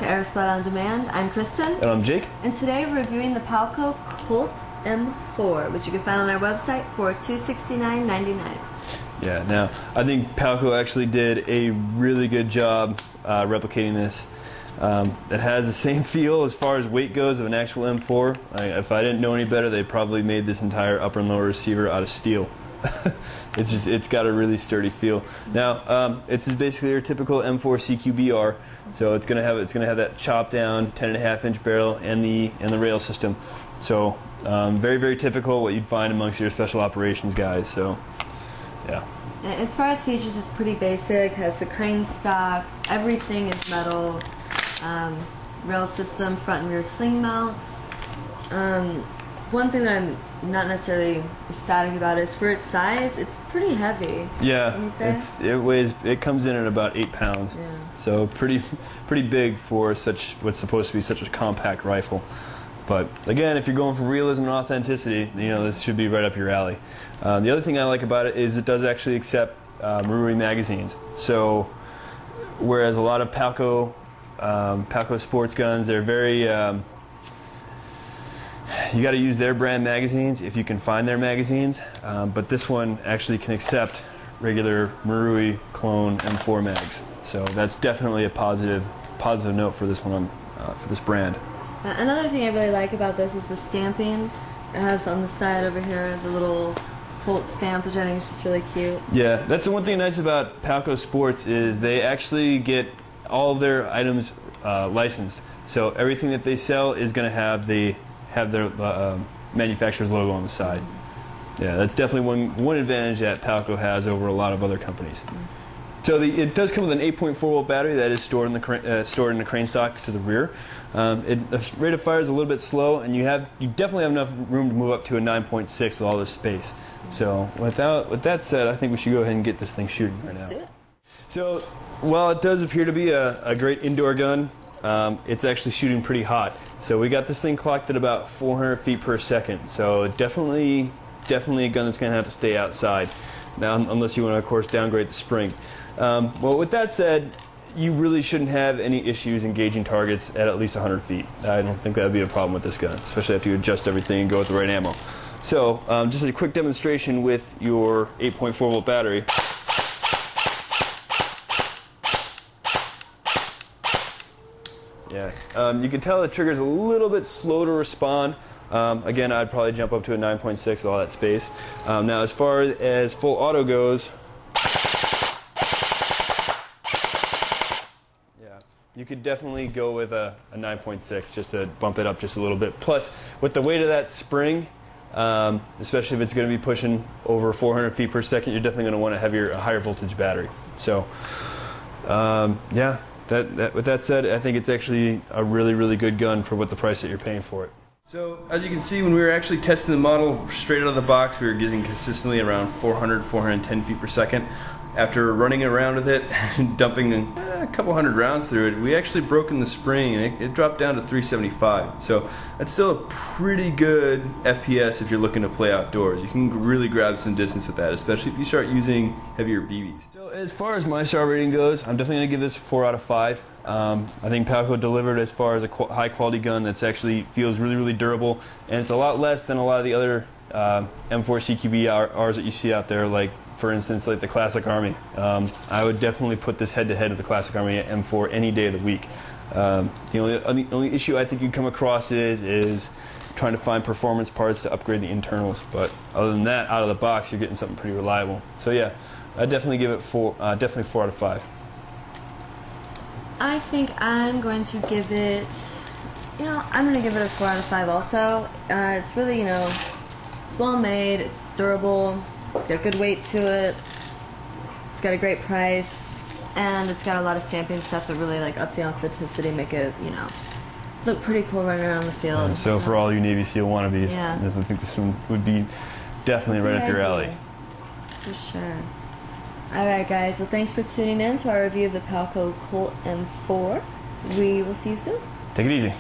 to AirSplat On Demand. I'm Kristen. And I'm Jake. And today we're reviewing the Palco Colt M4, which you can find on our website for $269.99. Yeah, now, I think Palco actually did a really good job replicating this. It has the same feel as far as weight goes of an actual M4. If I didn't know any better, they probably made this entire upper and lower receiver out of steel. It's got a really sturdy feel. Now, it's basically your typical M4 CQBR, so it's gonna have that chopped down 10.5-inch barrel and the rail system. So very, very typical what you'd find amongst your special operations guys. So yeah. As far as features, it's pretty basic. Has the crane stock. Everything is metal. Rail system, front and rear sling mounts. One thing that I'm not necessarily ecstatic about is for its size, it's pretty heavy. Yeah, it comes in at about 8 pounds. Yeah. So pretty big for what's supposed to be such a compact rifle. But again, if you're going for realism and authenticity, this should be right up your alley. The other thing I like about it is it does actually accept Marui magazines. So whereas a lot of Palco sports guns, they're very you got to use their brand magazines if you can find their magazines, but this one actually can accept regular Marui clone M4 mags. So that's definitely a positive note for this one, for this brand. Another thing I really like about this is the stamping. It has on the side over here the little Colt stamp, which I think is just really cute. Yeah, that's the one thing nice about Palco Sports is they actually get all of their items licensed. So everything that they sell is going to have their manufacturer's logo on the side. Yeah, that's definitely one advantage that Palco has over a lot of other companies. So it does come with an 8.4 volt battery that is stored in the crane stock to the rear. The rate of fire is a little bit slow, and you definitely have enough room to move up to a 9.6 with all this space. So with that said, I think we should go ahead and get this thing shooting right now. Let's do it. So while it does appear to be a great indoor gun, it's actually shooting pretty hot. So we got this thing clocked at about 400 feet per second. So definitely a gun that's going to have to stay outside. Now, unless you want to, of course, downgrade the spring. Well, with that said, you really shouldn't have any issues engaging targets at least 100 feet. I don't think that would be a problem with this gun, especially after you adjust everything and go with the right ammo. So just a quick demonstration with your 8.4 volt battery. Yeah, you can tell the trigger's a little bit slow to respond. Again, I'd probably jump up to a 9.6 with all that space. Now, as far as full auto goes, yeah, you could definitely go with a 9.6 just to bump it up just a little bit. Plus, with the weight of that spring, especially if it's going to be pushing over 400 feet per second, you're definitely going to want a higher voltage battery. So, yeah. With that said, I think it's actually a really, really good gun for what the price that you're paying for it. So, as you can see, when we were actually testing the model straight out of the box, we were getting consistently around 410 feet per second. After running around with it and dumping a couple hundred rounds through it, we actually broken the spring and it dropped down to 375. So that's still a pretty good FPS if you're looking to play outdoors. You can really grab some distance with that, especially if you start using heavier BBs. So as far as my star rating goes, I'm definitely going to give this a 4 out of 5. I think Palco delivered as far as a high quality gun that's actually feels really, really durable, and it's a lot less than a lot of the other M4 CQBRs that you see out there, like for instance, like the Classic Army. I would definitely put this head-to-head with the Classic Army M4 any day of the week. The only issue I think you come across is trying to find performance parts to upgrade the internals. But other than that, out of the box, you're getting something pretty reliable. So yeah, I'd definitely give it definitely 4 out of 5. I think I'm going to give it, I'm going to give it a 4 out of 5 also. It's really, it's well made, it's durable. It's got good weight to it. It's got a great price, and it's got a lot of stamping stuff that really up the authenticity, make it, look pretty cool running around the field. So for all you Navy SEAL wannabes, yeah. I think this one would be definitely right up your alley. For sure. All right, guys. Well, thanks for tuning in to our review of the Palco Colt M4. We will see you soon. Take it easy.